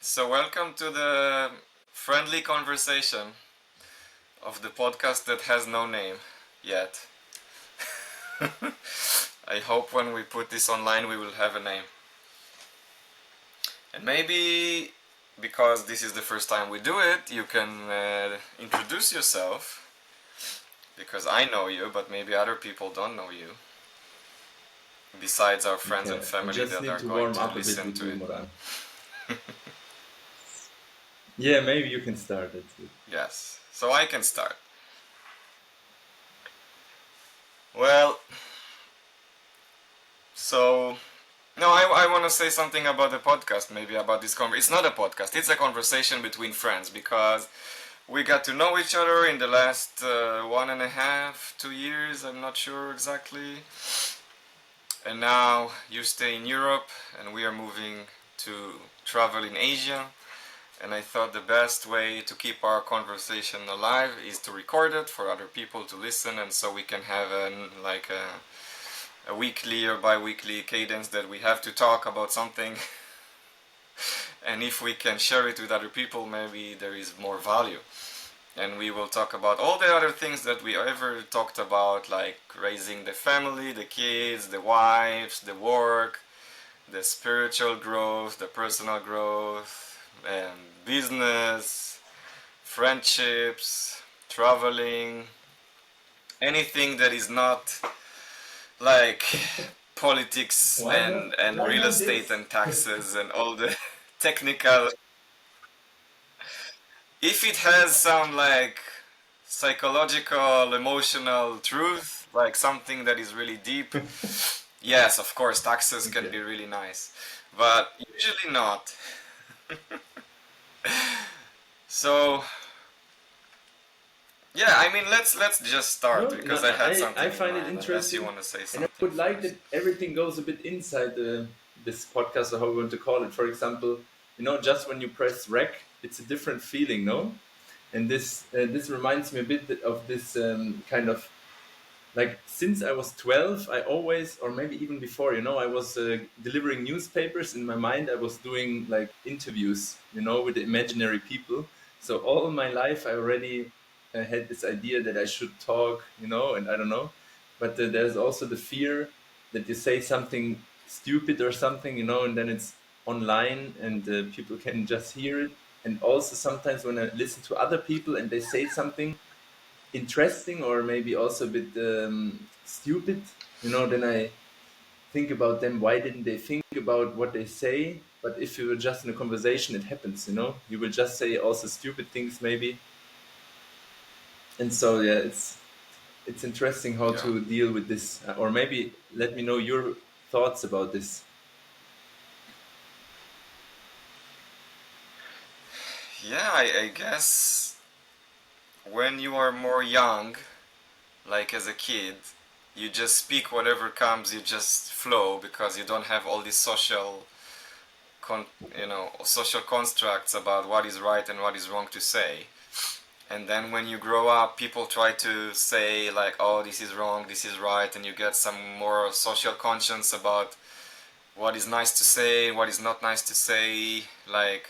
So, welcome to the friendly conversation of the podcast that has no name yet. I hope when we put this online we will have a name. And maybe because this is the first time we do it, you can introduce yourself because I know you, but maybe other people don't know you. Besides our friends and Yeah, I family just that need are to going warm to up a bit listen with to you, it. Moran. Yeah, maybe you can start. That's good. Yes, so I can start. Well, so no, I want to say something about the podcast, maybe about this conversation. It's not a podcast, it's a conversation between friends because we got to know each other in the last 1.5, 2 years, I'm not sure exactly. And now you stay in Europe and we are moving to travel in Asia. And I thought the best way to keep our conversation alive is to record it for other people to listen, and so we can have a weekly or bi-weekly cadence that we have to talk about something. And if we can share it with other people, maybe there is more value. And we will talk about all the other things that we ever talked about, like raising the family, the kids, the wives, the work, the spiritual growth, the personal growth, and business, friendships, traveling, anything that is not like politics Why not? and Why real not estate this? and taxes and all the technical. If it has some like psychological, emotional truth, like something that is really deep, yes, of course, taxes can Okay. be really nice, but usually not. So yeah, I mean, let's just start No, because no, I had I something in find it mind. Unless you interesting, want to say and I something would like first. that everything goes a bit inside this podcast, or how we want to call it. For example, just when you press rec, it's a different feeling, no? And this reminds me a bit of this kind of like since I was 12, I always, or maybe even before, I was delivering newspapers. In my mind, I was doing like interviews, with the imaginary people. So all my life, I already had this idea that I should talk, and I don't know. But there's also the fear that you say something stupid or something, and then it's online and people can just hear it. And also sometimes when I listen to other people and they say something interesting or maybe also a bit stupid, then I think about them. Why didn't they think about what they say? But if you were just in a conversation, it happens, you will just say also stupid things maybe. And so, yeah, it's interesting how Yeah, to deal with this. Or maybe let me know your thoughts about this. yeah. I guess when you are more young, like as a kid, you just speak whatever comes. You just flow because you don't have all these con- social constructs about what is right and what is wrong to say. And then when you grow up, people try to say like, "Oh, this is wrong, this is right," and you get some more social conscience about what is nice to say, what is not nice to say. Like,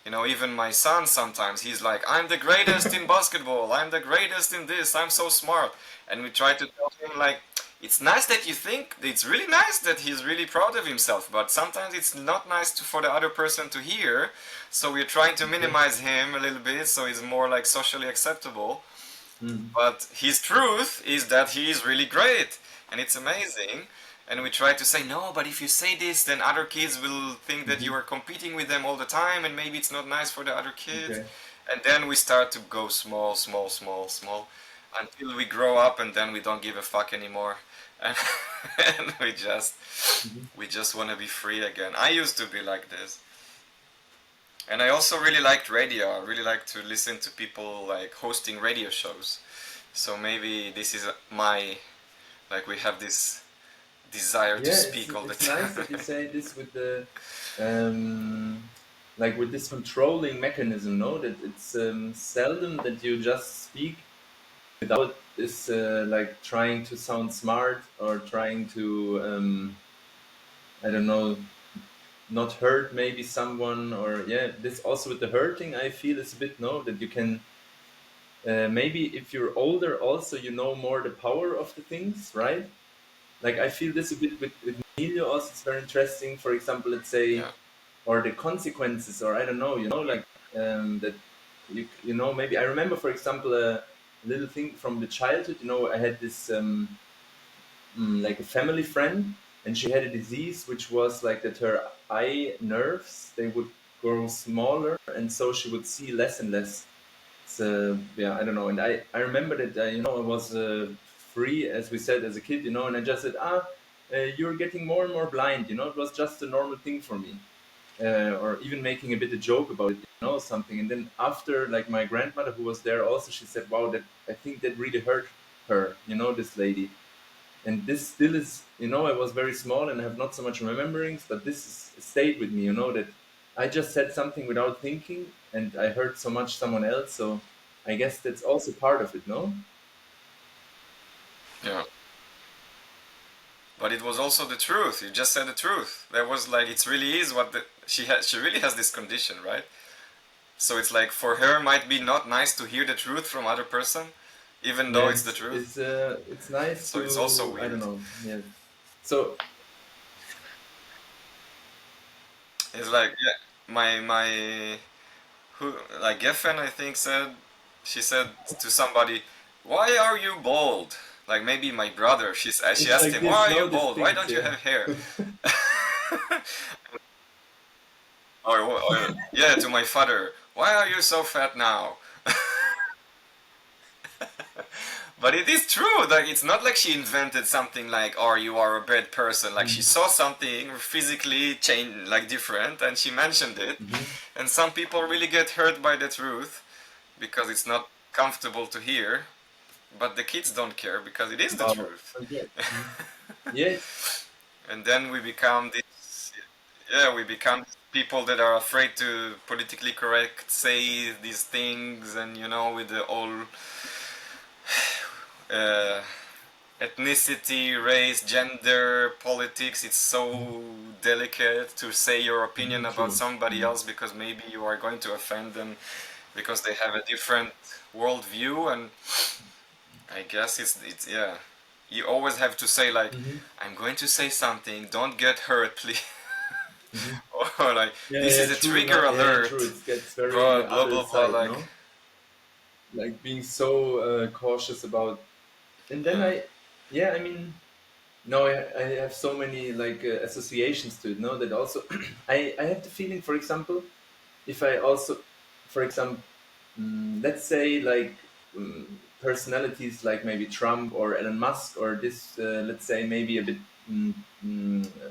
even my son sometimes he's like, "I'm the greatest in basketball. I'm the greatest in this. I'm so smart." And we try to tell him like, it's nice that you think. It's really nice that he's really proud of himself, but sometimes it's not nice for the other person to hear. So we're trying to Okay. minimize him a little bit so he's more like socially acceptable. Mm. But his truth is that he is really great and it's amazing. And we try to say, no, but if you say this, then other kids will think that you Hmm. are competing with them all the time and maybe it's not nice for the other kids. Okay. And then we start to go small, small, small, small until we grow up and then we don't give a fuck anymore. And, and Hmm. we just want to be free again. I used to be like this. And I also really liked radio. I really like to listen to people like hosting radio shows. So maybe this is my, like, we have this desire to Yeah, it's speak all the it's nice time. that you say this with the um, like with this controlling mechanism. No, that it's seldom that you just speak without this like trying to sound smart or trying to I don't know, not hurt maybe someone, or yeah, this also with the hurting I feel is a bit, no, that you can maybe if you're older also you know more the power of the things, right? Like I feel this a bit with Emilio also, it's very interesting. For example, let's say, yeah, or the consequences, or I don't know, like that you know, maybe I remember, for example, a little thing from the childhood. I had this like a family friend, and she had a disease which was like that her eye nerves, they would grow smaller, and so she would see less and less. So yeah, I don't know. And I remember that I was free, as we said, as a kid, and I just said, you're getting more and more blind. It was just a normal thing for me, or even making a bit of joke about it, something. And then after, like my grandmother who was there also, she said, wow, that I think that really hurt her, this lady. And this still is, I was very small and I have not so much rememberings, but this stayed with me, that I just said something without thinking and I hurt so much someone else. So I guess that's also part of it, no? yeah. But it was also the truth. You just said the truth. There was like it really is what she has. She really has this condition, right? So it's like for her might be not nice to hear the truth from other person, even though it's the Yes, truth. it's nice So it's also to, I don't weird. know. Yeah. So It's like yeah, my who like Geffen I think said she said to somebody, "Why are you bald?" Like maybe my brother. She it's asked like him, "Why this, are you no, these bald? Why things, don't you yeah. have hair?" or yeah, to my father, "Why are you so fat now?" But it is true. Like it's not like she invented something like, "Or you are a bad person." Like she Mm-hmm. saw something physically change, like different, and she mentioned it. Mm-hmm. And some people really get hurt by the truth because it's not comfortable to hear. But the kids don't care because it is the Wow. truth. Okay. Mhm. Yeah. And then we become this, yeah, we become people that are afraid to politically correct say these things, and with the all uh, ethnicity, race, gender, politics. It's so delicate to say your opinion Mhm, about true. somebody Mhm. else because maybe you are going to offend them because they have a different worldview. And I guess it's yeah. You always have to say like, Mhm. I'm going to say something. Don't get hurt, please. Mhm. Or like, Yeah, this yeah, is a true. trigger No, yeah, yeah, true. alert. It gets very on Blah the blah other blah blah. side, Like, no? Like being so cautious about. And then yeah, yeah, I mean, no, I have so many like associations to it. No, that also, I have the feeling, for example, if I also, for example, let's say like personalities like maybe Trump or Elon Musk or this, let's say maybe a bit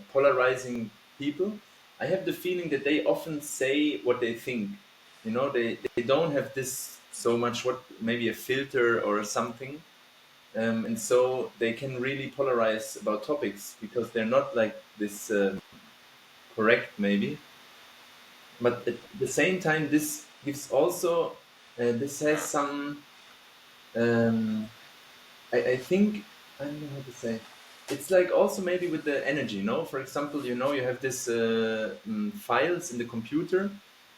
polarizing people, I have the feeling that they often say what they think. They don't have this so much what maybe a filter or something. And so they can really polarize about topics because they're not like this correct maybe, but at the same time this gives also this has yeah, some um, I think I don't know how to say. It's like also maybe with the energy, no? For example, you have this files in the computer,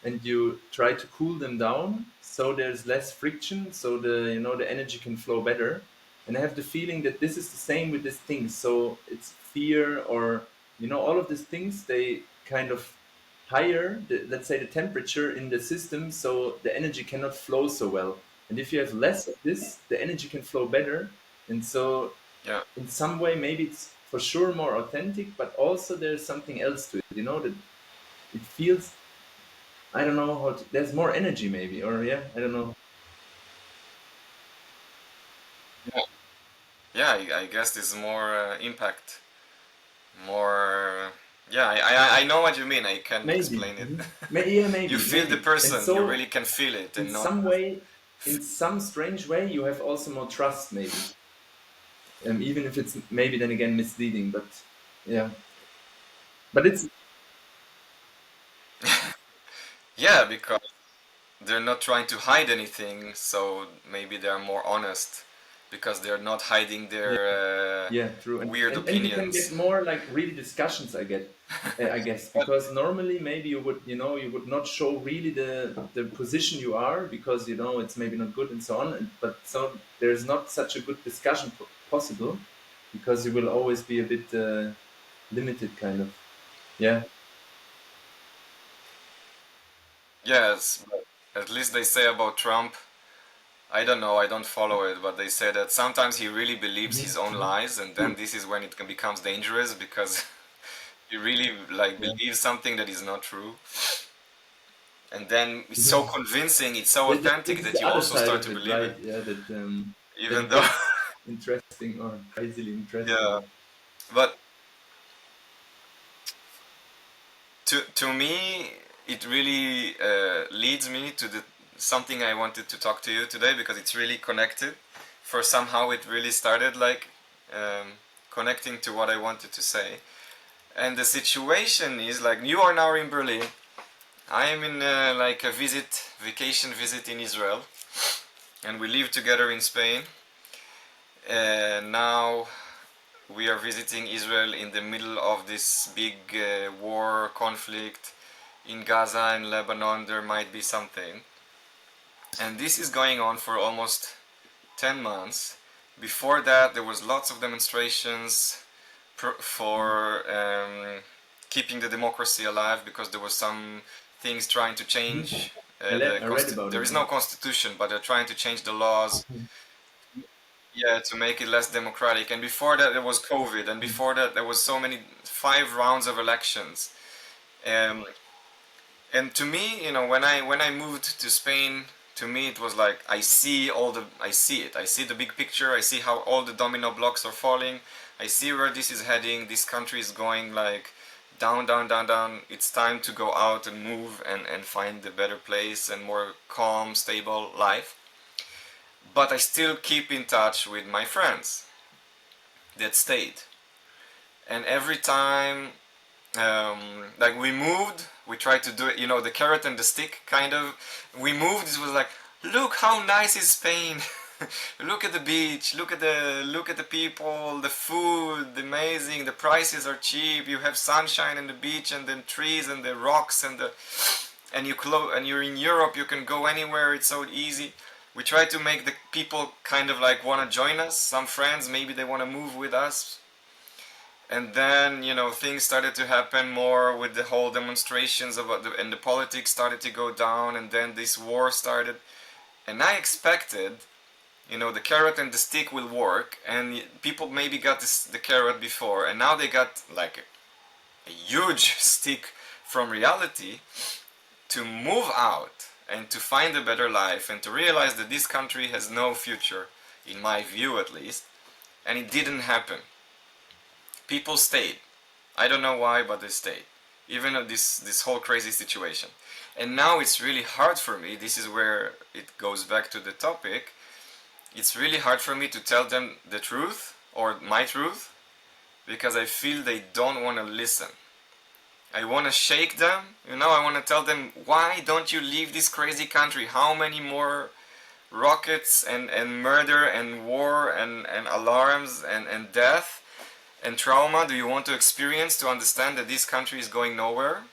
and you try to cool them down so there's less friction, so the energy can flow better. And I have the feeling that this is the same with these things. So it's fear, or all of these things, they kind of higher let's say the temperature in the system, so the energy cannot flow so well. And if you have less of this, the energy can flow better. And so, yeah, in some way, maybe it's for sure more authentic, but also there's something else to it, that it feels, I don't know there's more energy, maybe, or yeah, I don't know. yeah. Yeah, I guess there's more impact, more. Yeah, I know what you mean. I can't Maybe. explain it. Mhm. Yeah, You maybe, feel the maybe. And person. You really so, can feel it, in and not some just. way, in some strange way, you have also more trust, maybe. Even if it's maybe then again misleading, but yeah. But it's. Yeah, because they're not trying to hide anything, so maybe they're more honest. because they're not hiding Yeah, their yeah, true. weird And you can get opinions. more like real discussions, I guess, But because normally maybe you would not show really the position you are because it's maybe not good and so on. But so there's not such a good discussion possible because you will always be a bit limited, kind of. Yeah. yes, but at least they say about Trump, I don't know, I don't follow it, but they say that sometimes he really believes Hmm. his own Hmm. lies, and then True. this is when it becomes dangerous because he really like Yeah. believes something that is not true, and then it's so Yeah. convincing, it's so This authentic is that the you other also side start of to it, believe it, right? Yeah, that even it though, gets interesting or crazily yeah. interesting. But to me, it really leads me to the something I wanted to talk to you today because it's really connected. For somehow it really started like um, connecting to what I wanted to say. And the situation is like you are now in Berlin. I am in like a vacation visit in Israel, and we live together in Spain. And now we are visiting Israel in the middle of this big war conflict in Gaza and Lebanon. There might be something, and this is going on for almost 10 months. Before that, there was lots of demonstrations for keeping the democracy alive because there was some things trying to Mhm. change I read about there it. is Yeah. no constitution, but they're trying to change the laws, yeah, to make it less democratic. And before that, there was COVID, and Mhm. before that, there was so many 5 rounds of elections. Um, and to me, when I moved to Spain, to me it was like I see it. I see the big picture. I see how all the domino blocks are falling. I see where this is heading. This country is going like down, down, down, down. It's time to go out and move and find a better place and more calm, stable life. But I still keep in touch with my friends that stayed. And every time like we moved, we tried to do it, the carrot and the stick kind of. We moved, it was like, look how nice is Spain. Look at the beach, look at the people, the food, the amazing, the prices are cheap, you have sunshine and the beach and the trees and the rocks and you're in Europe, you can go anywhere, it's so easy. We try to make the people kind of like want to join us. Some friends maybe they want to move with us, and then things started to happen more with the whole demonstrations and the politics started to go down, and then this war started. And I expected the carrot and the stick will work, and people maybe got the carrot before, and now they got like a huge stick from reality to move out and to find a better life and to realize that this country has no future, in my view at least. And it didn't happen. People stayed. I don't know why, but they stayed. Even at this whole crazy situation. And now it's really hard for me. This is where it goes back to the topic. It's really hard for me to tell them the truth or my truth because I feel they don't want to listen. I want to shake them, I want to tell them, why don't you leave this crazy country? How many more rockets and murder and war and alarms and death and trauma do you want to experience to understand that this country is going nowhere?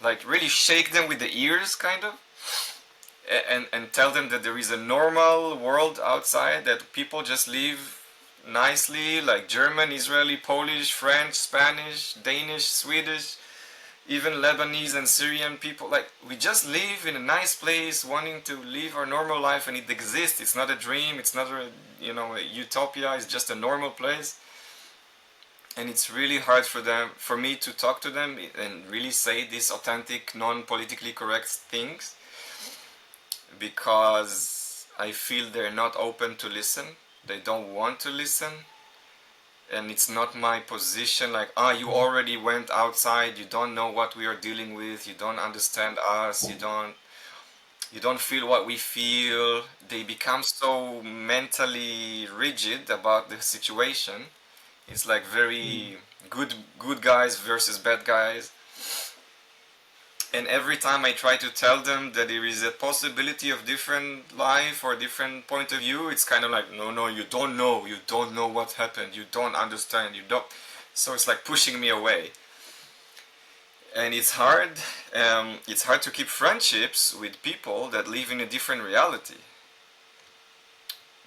Like really shake them with the ears, kind of, and tell them that there is a normal world outside, that people just live nicely, like German, Israeli, Polish, French, Spanish, Danish, Swedish, even Lebanese and Syrian people. Like we just live in a nice place, wanting to live our normal life, and it exists. It's not a dream. It's not a utopia. It's just a normal place. And it's really hard for me to talk to them and really say these authentic, non-politically correct things because I feel they're not open to listen. They don't want to listen, and it's not my position. Like, you already went outside. You don't know what we are dealing with. You don't understand us. You don't feel what we feel. They become so mentally rigid about the situation. It's like Mm. very good guys versus bad guys. And every time I try to tell them that there is a possibility of different life or different point of view, it's kind of like, no, no, you don't know what happened, you don't understand, you don't. So it's like pushing me away. And it's hard. It's hard to keep friendships with people that live in a different reality.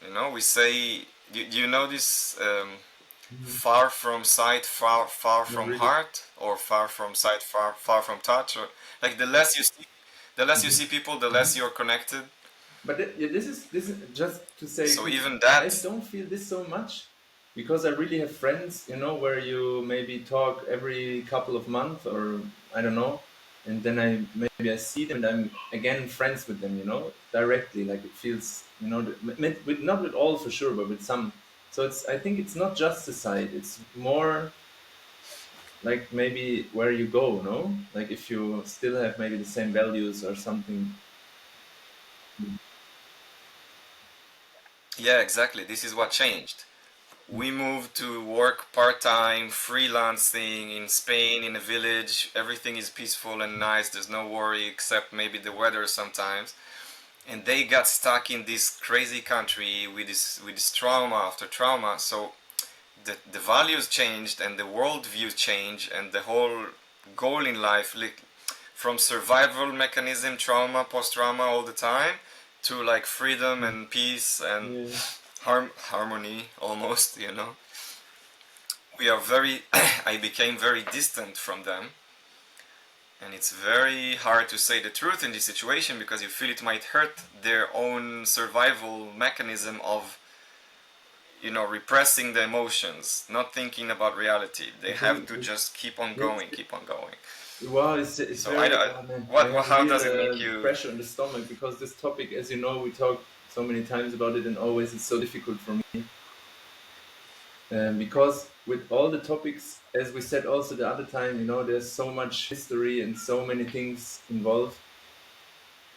You know, we say, do you know this? Mhm. Far from sight, far Not from really. heart, or far from sight, far from touch, or like the less you Mhm. see people, the less Mhm. you're connected. But yeah, this is just to say So quick. even I that, don't feel this so much because I really have friends, where you maybe talk every couple of months or I don't know, and then I see them and I'm again friends with them, directly. Like it feels, with not with all for sure, but with some. So I think it's not just the side. It's more like maybe where you go, no? Like if you still have maybe the same values or something. yeah, exactly. This is what changed. We moved to work part-time, freelancing in Spain in a village. Everything is peaceful and nice. There's no worry except maybe the weather sometimes. And they got stuck in this crazy country with this trauma after trauma. So the values changed and the worldview changed and the whole goal in life, like, from survival mechanism, trauma, post-trauma all the time, to like freedom Mm. and peace and Yeah. harmony almost, you know. We are very I became very distant from them, and it's very hard to say the truth in this situation because you feel it might hurt their own survival mechanism of, you know, repressing the emotions, not thinking about reality. They I have think to just keep on it's going, keep on going. wow, it's So very, oh man, I have a how real does it make you? pressure on the stomach because this topic, as you know, we talk so many times about it, and always it's so difficult for me. Because with all the topics, as we said also the other time, there's so much history and so many things involved.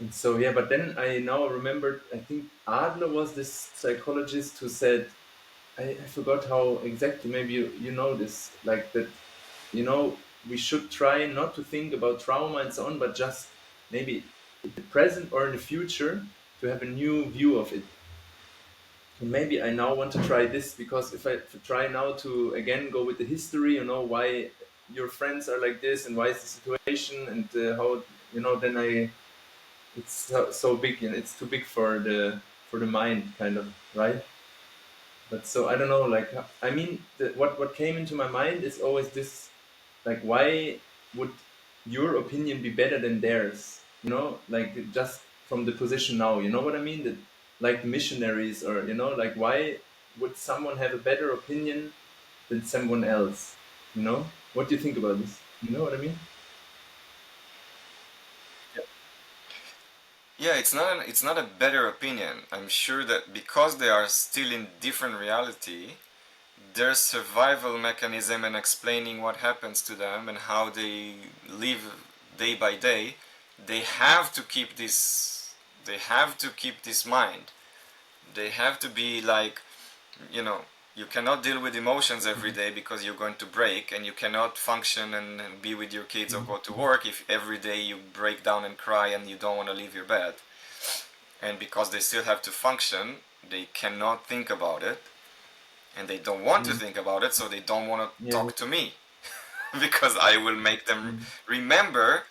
And so, yeah, but then I now remembered, I think Adler was this psychologist who said, I forgot how exactly, maybe you know this, like that, we should try not to think about trauma and so on, but just maybe in the present or in the future to have a new view of it. And maybe I now want to try this because if I try now to again go with the history, why your friends are like this and why is the situation and how, then it's so big and it's too big for the mind, kind of, right? But so I don't know, like I mean, what came into my mind is always this, like why would your opinion be better than theirs? Like just from the position now, you know what I mean? That like missionaries or like why would someone have a better opinion than someone else? What do you think about this? You know what I mean? Yeah, it's not a better opinion. I'm sure that because they are still in different reality, their survival mechanism and explaining what happens to them and how they live day by day, they have to keep this. They have to keep this mind. They have to be like, you know, you cannot deal with emotions every Mhm. day because you're going to break, and you cannot function and be with your kids or Mhm. go to work if every day you break down and cry and you don't want to leave your bed. And because they still have to function, they cannot think about it, and they don't want to Mhm. think about it, so they don't want to Yeah. talk to me because I will make them Mhm. remember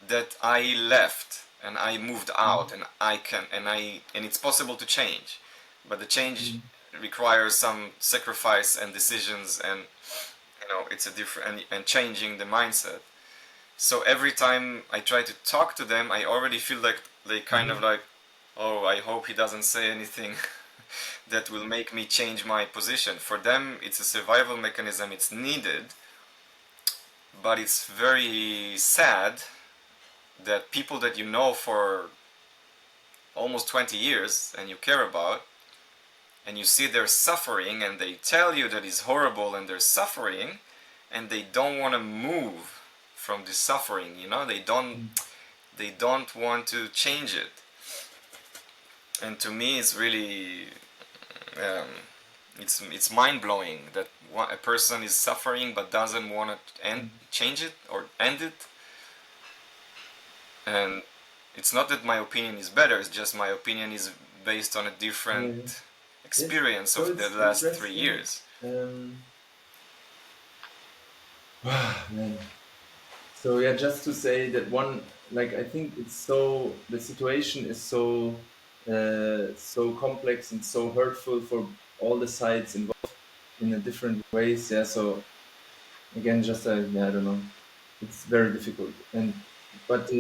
that I left and I moved out, Mhm. and I can and it's possible to change, but the change Mhm. requires some sacrifice and decisions, and you know it's a different and changing the mindset. So every time I try to talk to them, I already feel like they kind of Mhm. like, oh, I hope he doesn't say anything that will make me change my position. For them, it's a survival mechanism, it's needed, but it's very sad that people that you know for almost 20 years and you care about, and you see they're suffering and they tell you that it's horrible and they're suffering, and they don't want to move from this suffering, you know, Mhm. they don't want to change it. And to me it's really um, it's mind blowing that a person is suffering but doesn't want to change it or end it. And it's not that my opinion is better, it's just my opinion is based on a different Yeah. Yes. experience So of the it's last 3 years. interesting. Man. So yeah, just to say that one, like I think it's so the situation is so complex and so hurtful for all the sides involved in a different ways. Yeah. So again, just yeah, I don't know. It's very difficult. And but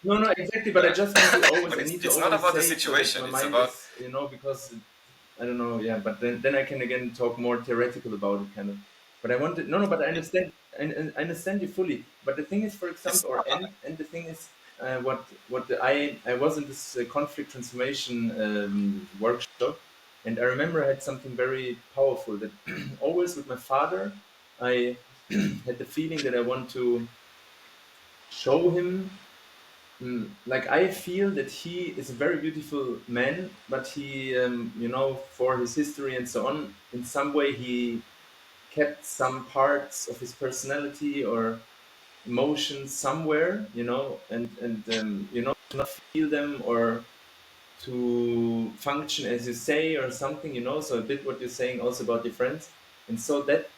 no, no, exactly. But I Yeah. just want to always, But I need to it's not always about the say it so that situation, my it's mind about is, because I don't know, yeah. But then I can again talk more theoretical about it, kind of. But I wanted no, no. But I understand, and I understand you fully. But the thing is, for it's example, or and the thing is, I was in this conflict transformation workshop, and I remember I had something very powerful that always with my father, I had the feeling that I want to show him. Like I feel that he is a very beautiful man, but he, for his history and so on, in some way he kept some parts of his personality or emotions somewhere, to not feel them or to function as you say or something. So a bit what you're saying also about your friends, and so that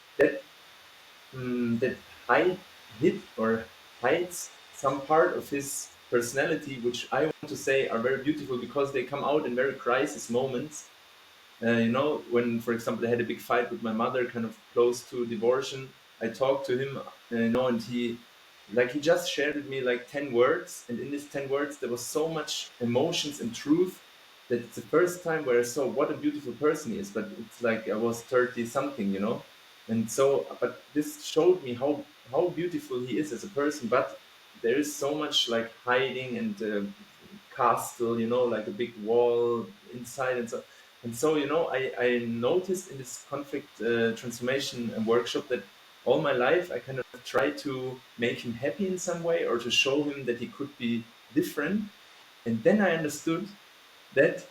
hid or hides some part of his personality, which I want to say are very beautiful because they come out in very crisis moments. When, for example, I had a big fight with my mother, kind of close to divorce, I talked to him, and he just shared with me like 10 words. And in these 10 words, there was so much emotions and truth that it's the first time where I saw what a beautiful person he is. But it's like I was 30 something. And so, but this showed me how beautiful he is as a person. But there is so much like hiding and castle, like a big wall inside. And so I noticed in this conflict transformation and workshop that all my life I kind of tried to make him happy in some way or to show him that he could be different. And then I understood that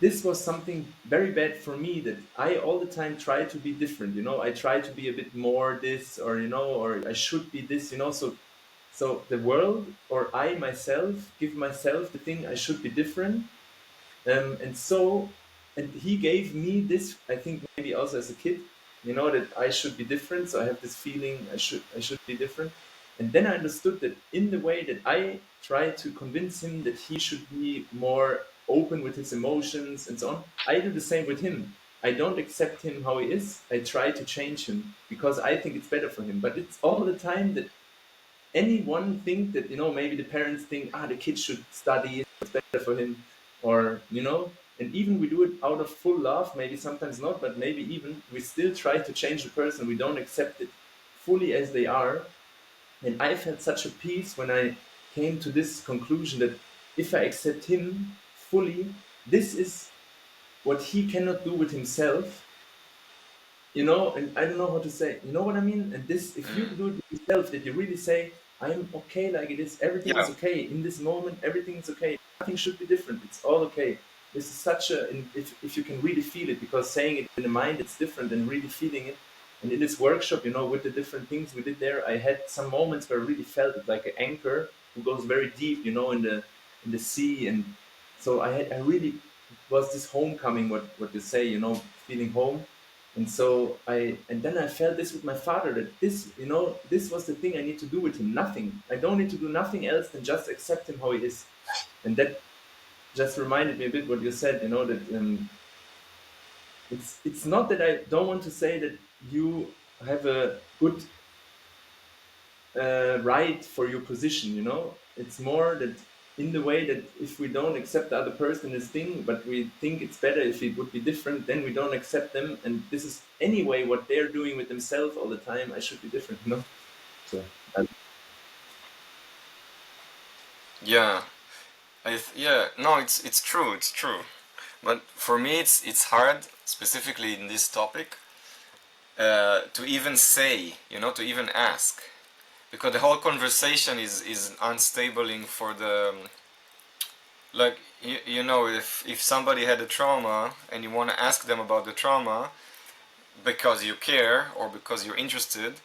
this was something very bad for me, that I all the time try to be different. I try to be a bit more this, or I should be this. So the world or I myself give myself the thing I should be different. And he gave me this, I think maybe also as a kid, that I should be different. So I have this feeling I should be different. And then I understood that in the way that I try to convince him that he should be more open with his emotions and so on, I do the same with him. I don't accept him how he is. I try to change him because I think it's better for him. But it's all the time that anyone think that maybe the parents think the kid should study, it's better for him, or and even we do it out of full love, maybe sometimes not, but maybe even we still try to change the person. We don't accept it fully as they are. And I felt such a peace when I came to this conclusion that if I accept him fully, this is what he cannot do with himself. And I don't know how to say, you know what I mean? And this, if you do it with yourself, that you really say, I'm okay like it is, everything is yeah. okay. In this moment, everything is okay. Nothing should be different. It's all okay. This is such a, and if you can really feel it, because saying it in the mind, it's different than really feeling it. And in this workshop, with the different things we did there, I had some moments where I really felt it like an anchor who goes very deep, in the sea. And so I really was this homecoming, what you say, feeling home. And then I felt this with my father, that this was the thing I need to do with him. Nothing. I don't need to do nothing else than just accept him how he is. And that just reminded me a bit what you said, that it's not that I don't want to say that you have a good right for your position. It's more that in the way that if we don't accept the other person as thing, but we think it's better if it would be different, then we don't accept them. And this is anyway what they're doing with themselves all the time. I should be different. So Yeah. Yeah, no, it's true, it's true. But for me, it's hard, specifically in this topic, to even say, to even ask, because the whole conversation is unstabling for the like if somebody had a trauma and you want to ask them about the trauma because you care or because you're interested,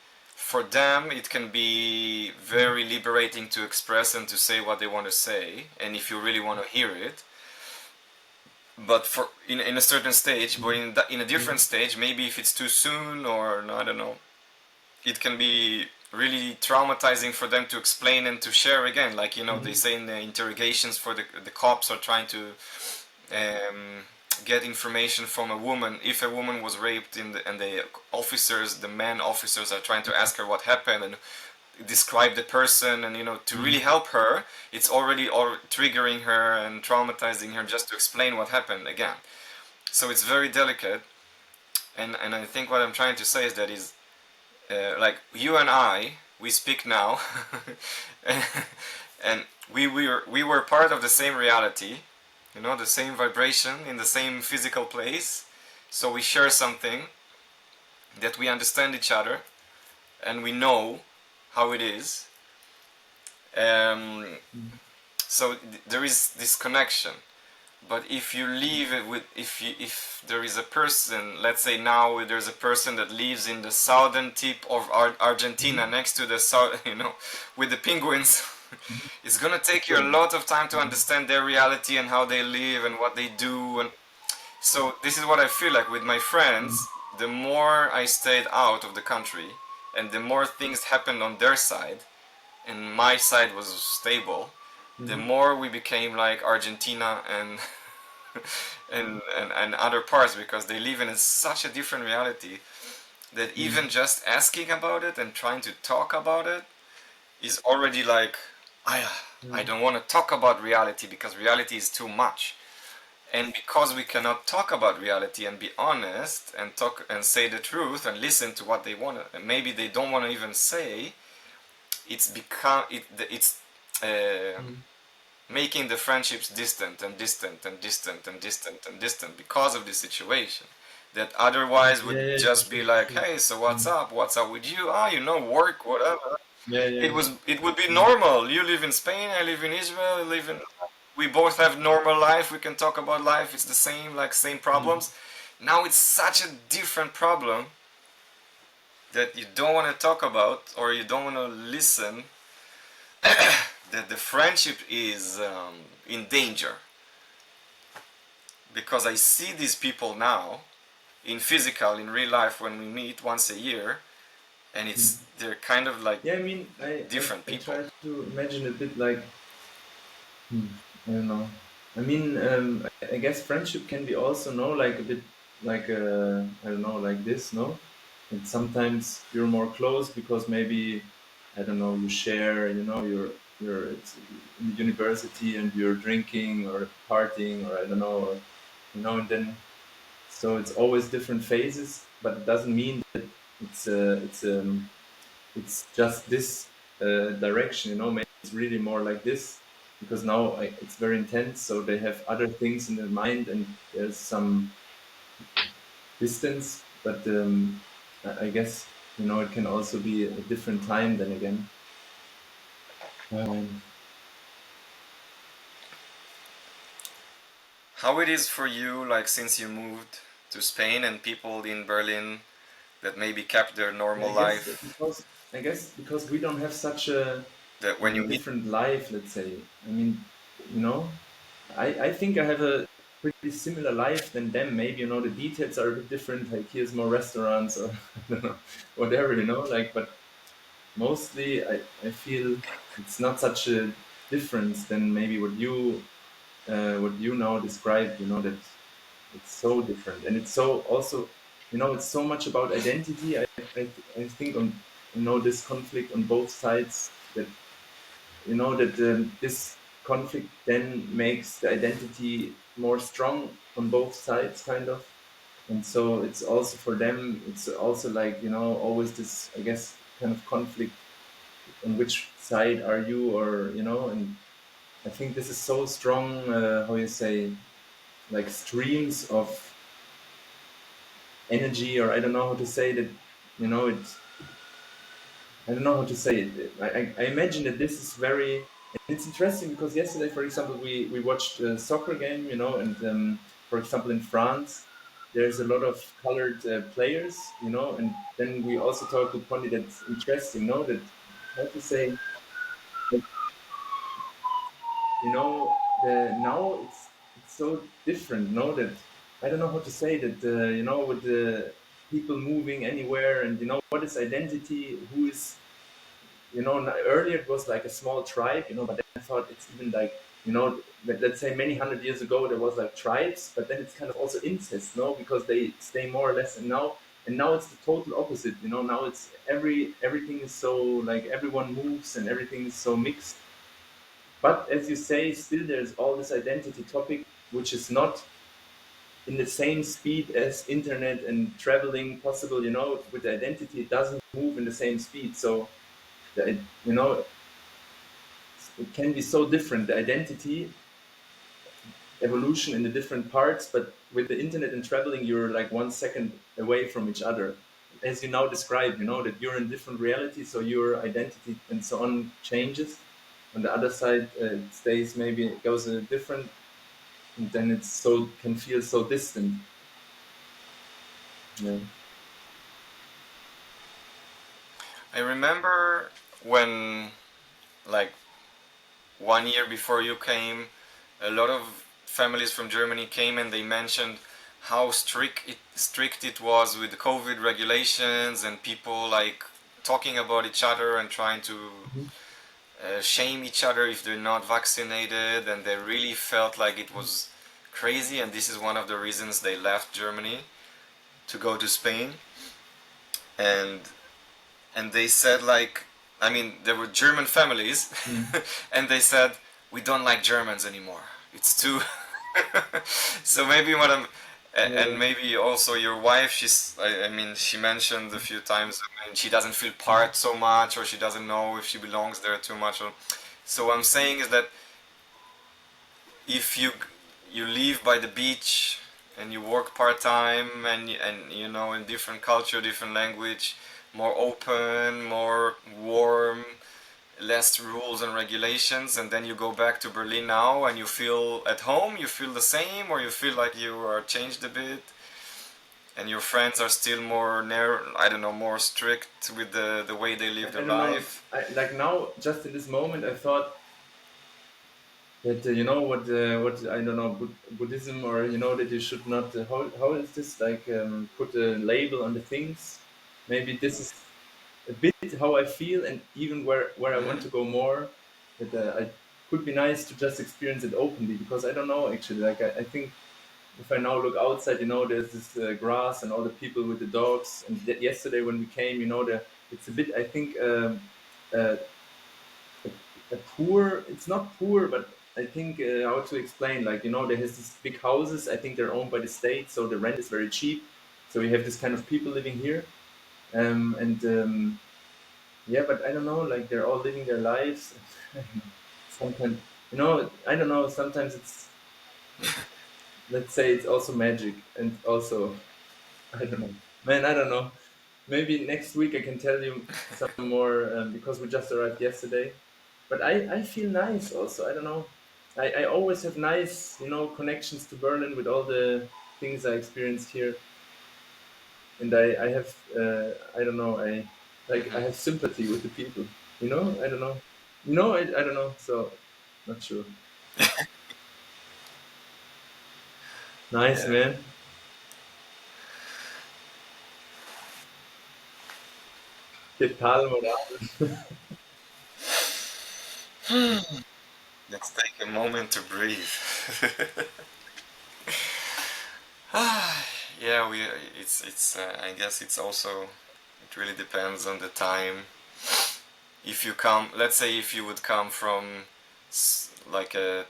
for them it can be very liberating to express and to say what they want to say, and if you really want to hear it. But for in a certain stage, but in a different stage, maybe if it's too soon, or I don't know, it can be really traumatizing for them to explain and to share again. Like, they say in the interrogations, for the cops are trying to um, get information from a woman. If a woman was raped, and the officers, the men officers, are trying to ask her what happened and describe the person, and to really help her, it's already triggering her and traumatizing her just to explain what happened again. So it's very delicate, and I think what I'm trying to say is that is like you and I, we speak now, and we were part of the same reality, the same vibration in the same physical place. So we share something that we understand each other, and we know how it is. Um, so there is this connection. But if you leave it with, if there is a person, let's say now there's a person that lives in the southern tip of Argentina, next to the south, with the penguins, it's gonna take you a lot of time to understand their reality and how they live and what they do. And so this is what I feel like with my friends. The more I stayed out of the country, and the more things happened on their side, and my side was stable, the more we became like Argentina and and other parts, because they live in such a different reality that even just asking about it and trying to talk about it is already like, I don't want to talk about reality because reality is too much. And because we cannot talk about reality and be honest and talk and say the truth and listen to what they want to, and maybe they don't want to even say, it's making the friendships distant and distant and distant and distant and distant because of this situation, that otherwise would Yeah, yeah, for just be sure, like, for sure. hey, so what's up with you, work, whatever. Yeah, it yeah. was it would be normal. You live in Spain, I live in Israel, we both have normal life, we can talk about life, it's the same, like same problems. Now it's such a different problem that you don't want to talk about, or you don't want to listen, that the friendship is in danger. Because I see these people now in physical, in real life, when we meet once a year, and they're kind of like Yeah, I mean, different I people. try to imagine a bit like, I don't know. I mean, I guess friendship can be also, no, like a bit like, I don't know, like this, no? And sometimes you're more close because maybe, I don't know, you share, you're it's in the university and you're drinking or partying or I don't know, or, and then, so it's always different phases, but it doesn't mean that it's, it's just this direction, maybe it's really more like this because now it's very intense, so they have other things in their mind and there's some distance, but I guess, it can also be a different time then again. um, How it is for you, like since you moved to Spain, and people in Berlin that maybe kept their yeah, normal life, I guess because we don't have such a that when you meet. different life, let's say. I mean, you know I think I have a pretty similar life than them. Maybe, the details are a bit different. Like here's more restaurants or I don't know, whatever, like, but mostly I feel it's not such a difference than maybe what you now described, that it's so different. And it's so also, it's so much about identity. I think on, this conflict on both sides, that that this conflict then makes the identity more strong on both sides, kind of. And so it's also for them, it's also like, always this, I guess, kind of conflict on which side are you, or, and I think this is so strong, how you say, like streams of energy, or I don't know how to say that, it, I don't know how to say it. I imagine that this is very, and it's interesting because yesterday, for example, we watched a soccer game, and for example, in France, there's a lot of colored players, you know, and then we also talked with Pondy that's interesting, you know, that how to say, that, you know, the now it's so different, no, that I don't know how to say that, you know, with the people moving anywhere, and you know, what is identity, who is, you know, earlier it was like a small tribe, you know, but then I thought it's even like, you know, let's say many hundred years ago there was like tribes, but then it's kind of also incest, no, because they stay more or less, and now it's the total opposite, you know, now it's everything is so like everyone moves and everything is so mixed. But as you say, still there's all this identity topic, which is not in the same speed as internet and traveling possible, you know, with the identity, it doesn't move in the same speed. So, you know, it can be so different, the identity evolution in the different parts, but with the internet and traveling, you're like 1 second away from each other. As you now describe, you know, that you're in different realities, so your identity and so on changes. On the other side, it stays, maybe it goes a different, and then it's so can feel so distant. Yeah. I remember when, like, 1 year before you came, a lot of families from Germany came and they mentioned how strict it was with the COVID regulations and people like talking about each other and trying to Mhm. shame each other if they're not vaccinated, and they really felt like it was crazy, and this is one of the reasons they left Germany to go to Spain. and and they said, like, I mean, there were German families Mm. and they said, we don't like Germans anymore, it's too so maybe what I'm and Yeah. maybe also your wife, I mean, she mentioned a few times, I mean, she doesn't feel part so much, or she doesn't know if she belongs there too much, or so what I'm saying is that if you live by the beach and you work part time, and you know, in different culture, different language, more open, more warm, less rules and regulations, and then you go back to Berlin now and you feel at home, you feel the same, or you feel like you are changed a bit, and your friends are still more narrow, I don't know, more strict with the way they live I their don't know. life. Like now, just in this moment, I thought that you know what I don't know, Buddhism, or you know, that you should not how is this like, put a label on the things. Maybe this is a bit how I feel, and even where I want Mm-hmm. to go more. That I could be nice to just experience it openly, because I don't know actually. Like I think if I now look outside, you know, there's this grass and all the people with the dogs. And yesterday when we came, you know, it's a bit. I think uh, a poor. It's not poor, but I think how to explain. Like you know, there has these big houses. I think they're owned by the state, so the rent is very cheap. So we have this kind of people living here, and yeah, but I don't know. Like they're all living their lives. Sometimes, you know, I don't know. Sometimes it's, let's say, it's also magic, and also I don't know, man. I don't know. Maybe next week I can tell you some more, because we just arrived yesterday. But I feel nice also. I don't know. I always have nice, you know, connections to Berlin with all the things I experienced here, and I have I don't know. I have sympathy with the people. You know, I don't know. No, I don't know. So not sure. Nice, Yeah. man. Che tal, Moran? Let's take a moment to breathe. Yeah, we. It's. I guess it's also. It really depends on the time. If you come, let's say, if you would come from like a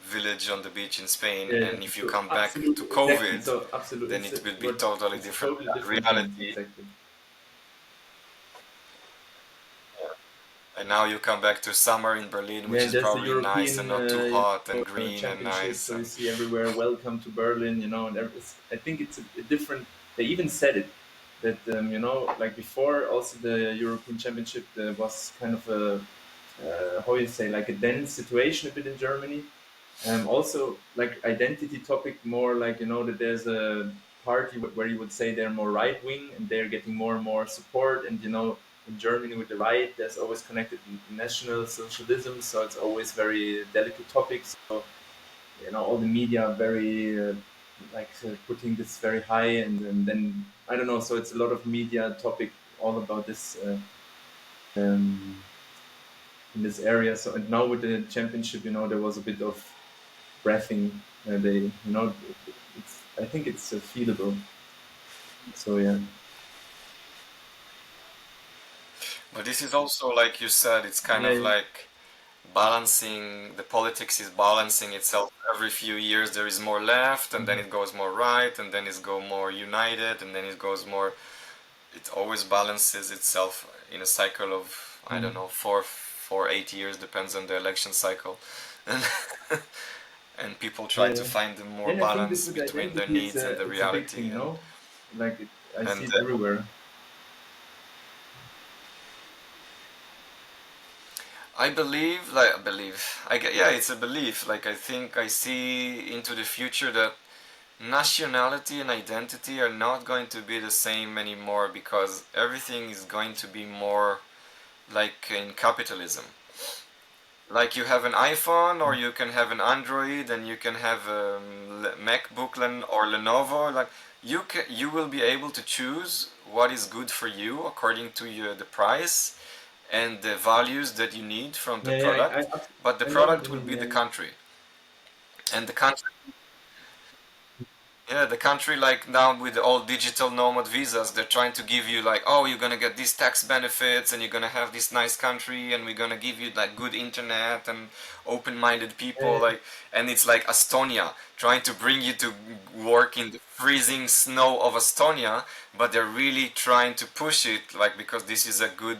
village on the beach in Spain, Yeah, and if you so come back to absolutely, exactly. COVID, So absolutely, then it's it will be what totally it's a different totally different thing. reality. Exactly. And now you come back to summer in Berlin, Yeah, which and is there's the probably nice and European not too hot and green and championship, nice. so you And see everywhere, "Welcome to Berlin," you know. And I think it's a different. They even said it that, you know, like before, also the European Championship was kind of a, how you say, like a dense situation a bit in Germany. Also, like identity topic, more like, you know, that there's a party where you would say they're more right wing and they're getting more and more support. And in Germany with the right, there's always connected national socialism, so it's always very delicate topics. So all the media are very putting this very high, and then I don't know. So it's a lot of media topic all about this um, in this area. So and now with the championship, there was a bit of breathing. They, it's I think it's feelable. So yeah, But this is also, like you said, it's kind of yeah, like balancing, the politics is balancing itself. Every few years there is more left, and then mhm. it goes more right, and then it goes more united, and then it goes more, it always balances itself in a cycle of, I don't Mhm. know, 4, 8 years, depends on the election cycle. And and people try to Yeah. find more And I think this balance with between their identity, needs and the it's a big reality. thing, no? Like I see And it everywhere. I believe, like I believe, yeah, it's a belief. Like I think I see into the future that nationality and identity are not going to be the same anymore because everything is going to be more like in capitalism. Like you have an iPhone or you can have an Android and you can have a MacBook or Lenovo. Like you will be able to choose what is good for you according to the price and the values that you need from the Yeah, yeah, product, but the I know what product you will mean. be the Yeah, country. And the country, yeah, the country, like now with the all digital nomad visas, they're trying to give you like, oh, you're gonna get these tax benefits and you're gonna have this nice country and we're gonna give you like good internet and open-minded people, yeah, like, and it's like Estonia trying to bring you to work in the freezing snow of Estonia, but they're really trying to push it like because this is a good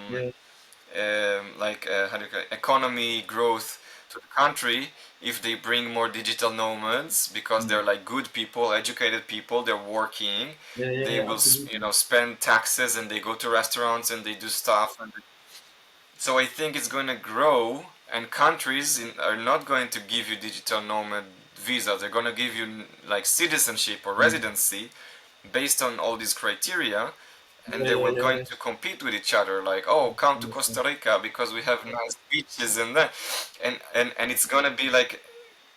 yeah, how do you call it, economy growth to the country if they bring more digital nomads because they're mm. like good people, educated people, they're working, Yeah, yeah, they yeah, will absolutely. spend taxes and they go to restaurants and they do stuff. And so I think it's going to grow, and countries are not going to give you digital nomad visa. They're going to give you like citizenship or Mm. residency based on all these criteria, and Yeah, they yeah, will yeah, going yeah. to compete with each other like, oh, come to Understand. Costa Rica because we have nice beaches and that, and it's going to be like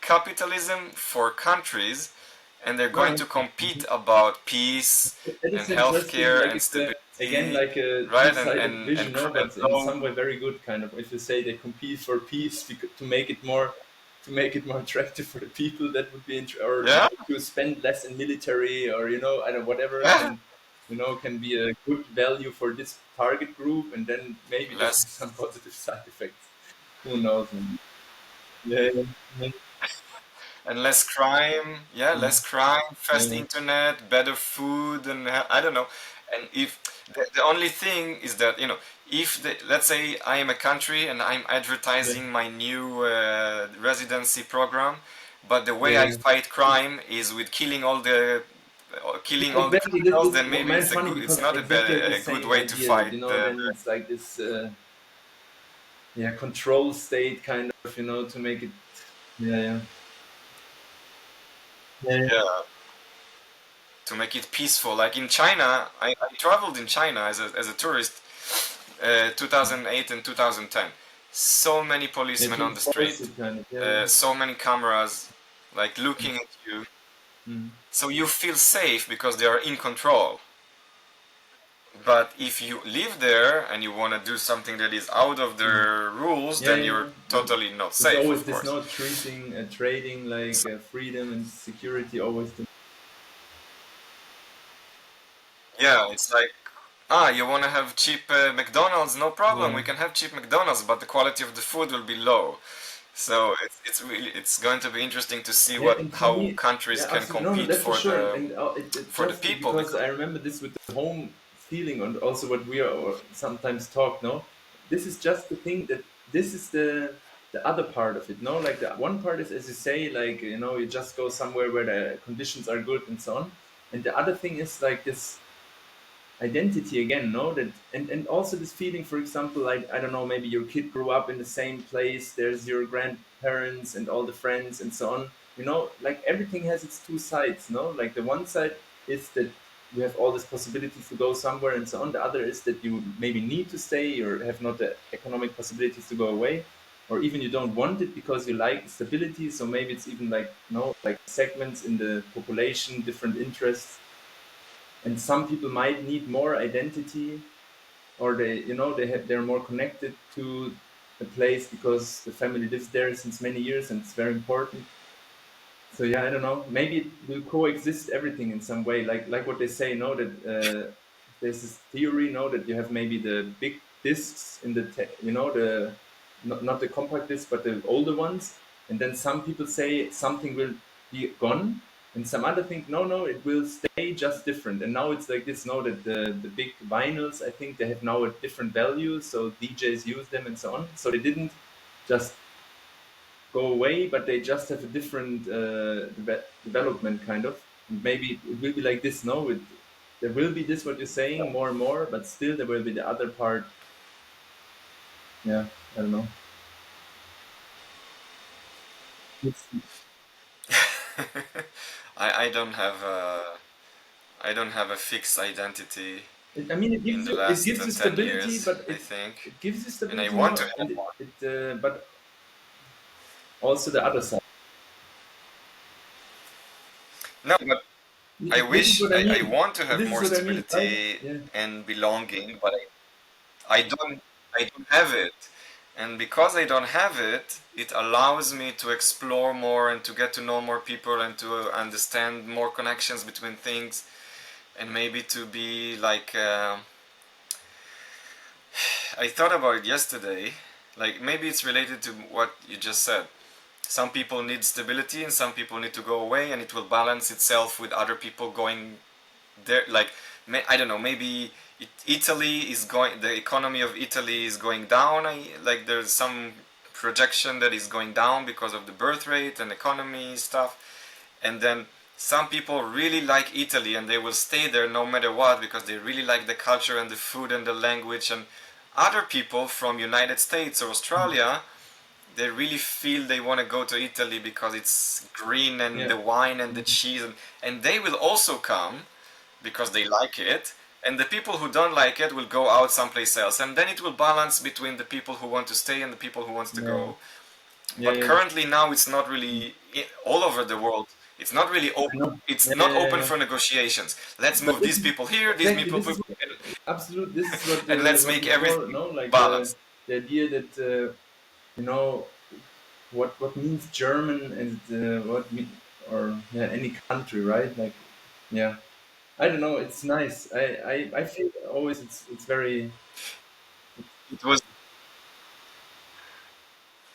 capitalism for countries, and they're No, going to compete about peace that and is interesting. healthcare Like and it's again stability, like a right, two-sided vision, no? and But in low. some way, very good kind of. If you say they compete for peace to make it more, attractive for the people, that would be or Yeah. to spend less in military, or I don't whatever Yeah. can, can be a good value for this target group, and then maybe this Less. has some positive side effects. Who knows, man? Yeah, yeah, And less crime, yeah, yeah, less crime, fast yeah, internet, better food, and I don't know. And if the only thing is that, if let's say I am a country and I'm yeah, advertising my new residency program, but the way yeah, I yeah. fight crime is with killing all the Exactly, this criminals, this then maybe man funny it's because not exactly the a good same way to idea that fight the. then it's like this yeah, control state kind of, to make it, yeah, yeah, yeah, Yeah, to make it peaceful. Like in China, I traveled in China as a tourist, 2008 and 2010. So many yeah, policemen to on the enforce street, it kind of, yeah, yeah. so many cameras, like looking at you. Mm. So you feel safe because they are in control. But if you live there and you want to do something that is out of Mm. their rules, Yeah, then yeah, you're yeah. totally not There's safe, always of this course. no treating trading like freedom and security always Yeah, it's like, you want to have cheap McDonald's? No problem, we yeah. can have cheap McDonald's, but the quality of the food will be low. So it's going to be interesting to see Yeah, what and for how me, countries yeah, can absolutely. No, no, compete that's for for sure. the And it for the just people because because I remember this with the home feeling, and also what we are or sometimes talk. No, this is just the thing that this is the other part of it. No, like the one part is, as you say, like you just go somewhere where the conditions are good and so on. And the other thing is like this identity again, no, that and also this feeling, for example, like I don't know, maybe your kid grew up in the same place, there's your grandparents and all the friends and so on, like everything has its two sides, no? Like the one side is that you have all these possibilities to go somewhere and so on. The other is that you maybe need to stay or have not the economic possibilities to go away, or even you don't want it because you like stability. So maybe it's even like, like segments in the population, different interests. And some people might need more identity, or they're more connected to a place because the family lives there since many years and it's very important. So yeah, I don't know. Maybe it will coexist everything in some way, like what they say. That there's this theory. That you have maybe the big discs in the the not the compact disc, but the older ones. And then some people say something will be gone, and some other think no, it will stay just different. And now it's like this. That the big vinyls, I think they have now a different value, so DJs use them and so on. So they didn't just go away, but they just have a different development, kind of. Maybe it will be like this. No, there will be this what you're saying more and more, but still there will be the other part. Yeah, I don't know. It's, I don't have I don't have a fixed identity I mean, in the it last gives you 10 stability, years, but I think, it gives you and I stability, want to and have one. but also the other side. No, but I This is wish what I I mean. want to have This is more what I mean, right? stability Yeah, and belonging, but I don't have it. And because I don't have it, it allows me to explore more and to get to know more people and to understand more connections between things and maybe to be like I thought about it yesterday. Like maybe it's related to what you just said. Some people need stability and some people need to go away, and it will balance itself with other people going there. Like I don't know, maybe Italy is going. The economy of Italy is going down. Like there's some projection that is going down because of the birth rate and economy stuff, and then some people really like Italy and they will stay there no matter what because they really like the culture and the food and the language, and other people from United States or Australia, they really feel they want to go to Italy because it's green and yeah, the wine and the yeah, cheese, and they will also come because they like it, and the people who don't like it will go out someplace else, and then it will balance between the people who want to stay and the people who wants to yeah, go. yeah, But yeah. currently now it's not Yeah. really all over the world. It's not really I open. know. It's Yeah, not yeah, yeah, open yeah. for negotiations. Let's But move this these is people here, these exactly people, this is what, absolute. This is and let's what make before, everything like balanced. the idea that you know what means German and or yeah, any country, right? Like, yeah, I don't know. It's nice. I feel always it's very It was,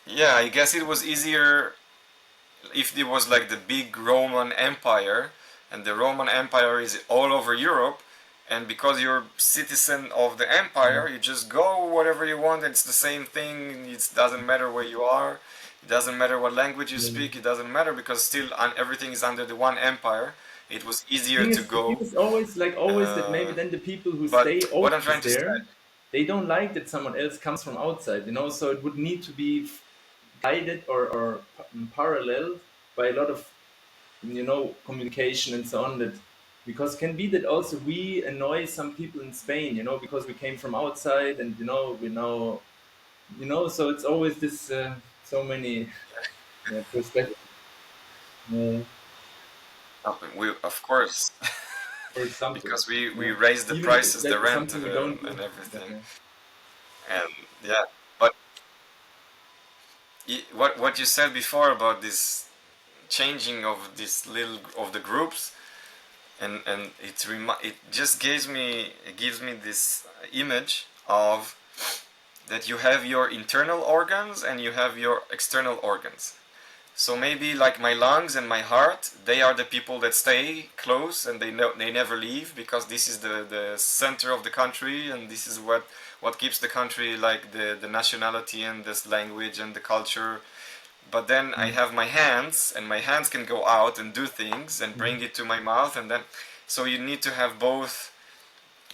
yeah, I guess it was easier if there was like the big Roman Empire, and the Roman Empire is all over Europe, and because you're citizen of the empire, you just go whatever you want. It's the same thing. It doesn't matter where you are. It doesn't matter what language you yeah. speak. It doesn't matter because still everything is under the one empire. It was easier Thing to is, the thing go. is always like always that maybe Uh, then the people who but stay what I'm always trying to say, there, they don't like that someone else comes from outside. So it would need to be guided or paralleled by a lot of communication and so on. That because can be that also we annoy some people in Spain, because we came from outside and we know so it's always this so many yeah, perspectives. Yeah. we of course, For example, because we yeah, raise the even if it's prices, the like rent, something we don't and do, but everything, yeah. and yeah. But what you said before about this changing of this little of the groups, and it just gives me this image of that you have your internal organs and you have your external organs. So maybe like my lungs and my heart, they are the people that stay close and they never leave because this is the center of the country, and this is what keeps the country, like the nationality and this language and the culture. But then I have my hands, and my hands can go out and do things and bring Mhm. it to my mouth, and then so you need to have both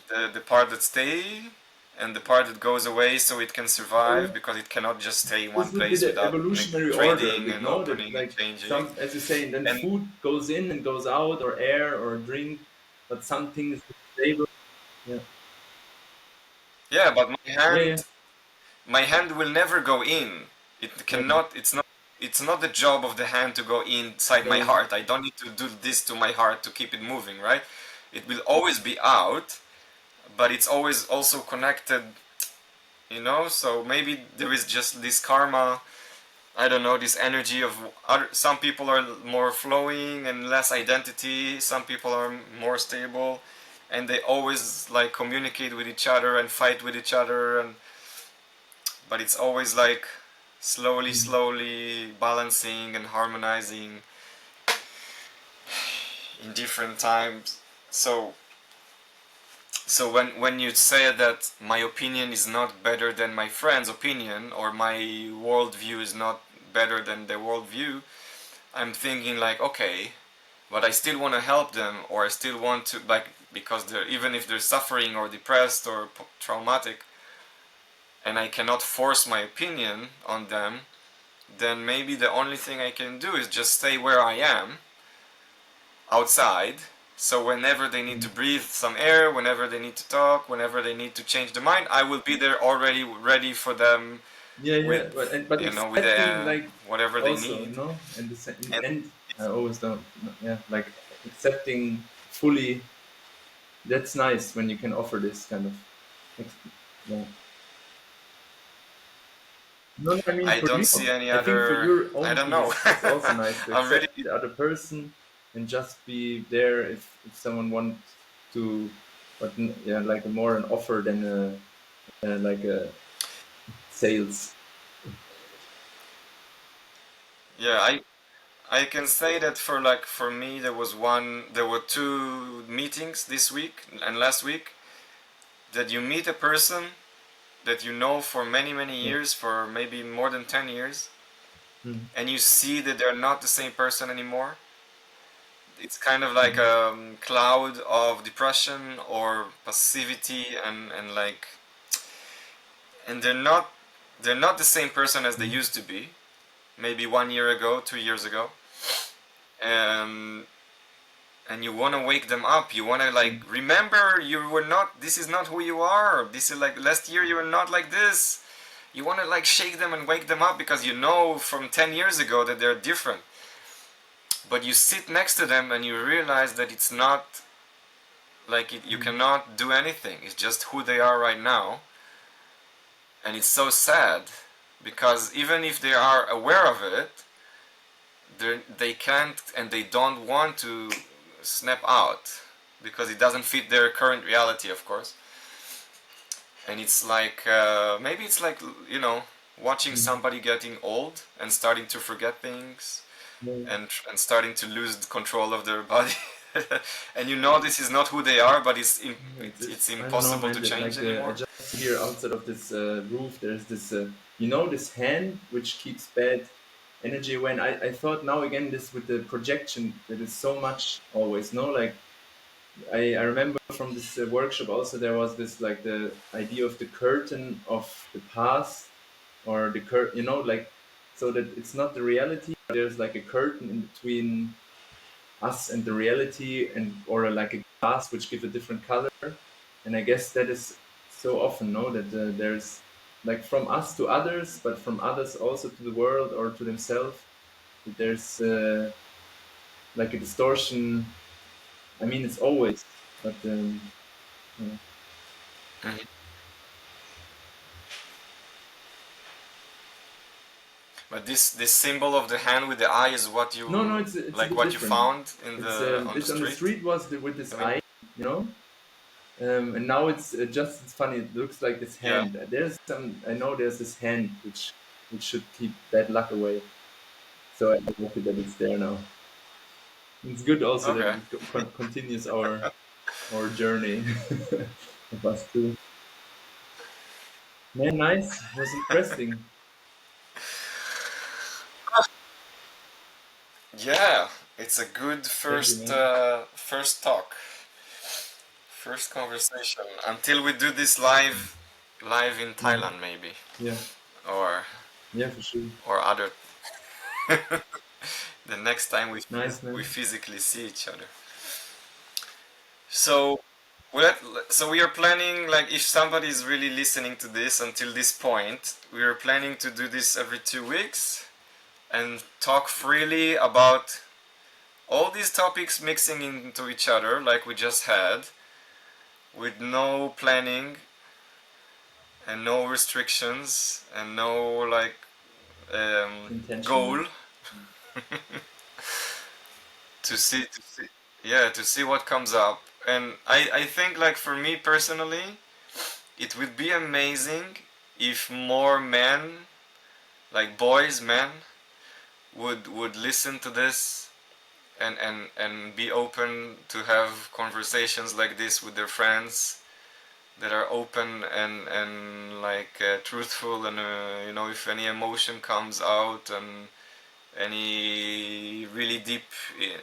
the part that stay and the part that goes away so it can Yeah, yeah. survive because it cannot just stay in one This would be place the without evolutionary order a trading bit, and no? That opening and like changing. some, as you say, and then And food goes in and goes out, or air or drink, but some things stable. Yeah, yeah, but yeah, yeah. my hand will never go in. It Yeah, cannot. It's not the job of the hand to go inside my yeah, heart. I don't need to do this to my heart to keep it moving, right? It will always be out, but it's always also connected, so maybe there is just this karma. I don't know, this energy of some people are more flowing and less identity, some people are more stable, and they always like communicate with each other and fight with each other, but it's always like slowly mm, slowly balancing and harmonizing in different times. So so when you say that my opinion is not better than my friend's opinion, or my worldview is not better than their worldview, I'm thinking like, okay, but I still want to help them, or I still want to, like, because they're, even if they're suffering or depressed or traumatic, and I cannot force my opinion on them, then maybe the only thing I can do is just stay where I am outside. So whenever they need to mm. breathe some air, whenever they need to talk, whenever they need to change their mind, I will be there already ready for them Yeah, yeah. with, But with accepting like whatever they also, need. and in And the end, I always don't. Yeah, like accepting fully. That's nice when you can offer this kind of. ex- Yeah. No, I mean I for don't you. see any I think for other. your I own don't peace, know. it's also nice to I'm really. accept the other person and just be there if someone wants to, but yeah, like a more an offer than like a sales. Yeah, I can say that for me there were two meetings this week and last week, that you meet a person that you know for many Yeah. years, for maybe more than 10 years, Mm, and you see that they're not the same person anymore. It's kind of like mm, a cloud of depression or passivity, and like, and they're not the same person as they mm, used to be, maybe 1 year ago, 2 years ago. And you want to wake them up. You want to, like, mm, remember, you were not, this is not who you are. This is like last year you were not like this. You want to, like, shake them and wake them up, because you know from 10 years ago that they're different. But you sit next to them and you realize that it's not like you mm, cannot do anything. It's just who they are right now. And it's so sad, because even if they are aware of it, they can't and they don't want to snap out, because it doesn't fit their current reality, of course. And it's like, maybe it's like, watching mm. somebody getting old and starting to forget things, Yeah. and starting to lose the control of their body. And this is not who they are, but it's I don't know, impossible man. to change Like I anymore. just here outside of this roof, there's this, this hand which keeps bad energy away. And I thought now again this with the projection that is so much always. No, like I remember from this workshop also there was this like the idea of the curtain of the past or the like so that it's not the reality. There's like a curtain in between us and the reality, and or like a glass which gives a different color. And I guess that is so often no that there's like from us to others, but from others also to the world or to themselves, that there's like a distortion. I mean it's always, but yeah. Mhm. But this symbol of the hand with the eye is what No, no, you, it's a like, bit what you different. found in It's the on the this on the street. street was with this I mean, eye, you know. And now it's just it's funny. It looks like this yeah. hand. There's some. I know there's this hand which should keep bad luck away. So I'm happy that it's there now. It's good also that Okay. it continues our journey of us too. Man, nice. It was interesting. Yeah, it's a good Thank you, first man. first talk, first conversation. Until we do this live live in Mm. Thailand maybe, Yeah. or Yeah, for sure. other the next time Nice, we man. physically see each other. So we are planning, like, if somebody is really listening to this until this point, we are planning to do this every 2 weeks and talk freely about all these topics mixing into each other like we just had, with no planning and no restrictions and no like goal Intention. to see, yeah, to see what comes up. And I think, like, for me personally, it would be amazing if more men, like boys, men, would listen to this and be open to have conversations like this with their friends that are open and like truthful, and if any emotion comes out and any really deep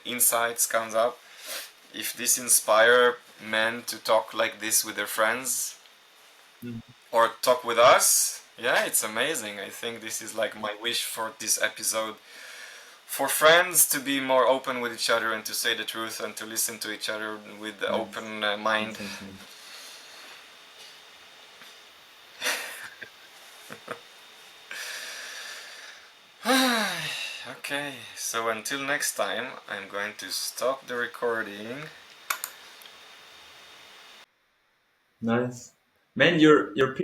insights comes up, if this inspire men to talk like this with their friends Mm. or talk with us, yeah, it's amazing. I think this is like my wish for this episode, for friends to be more open with each other and to say the truth and to listen to each other with the Nice. open That mind. sounds nice. Okay, so until next time, I'm going to stop the recording. Nice. Man, your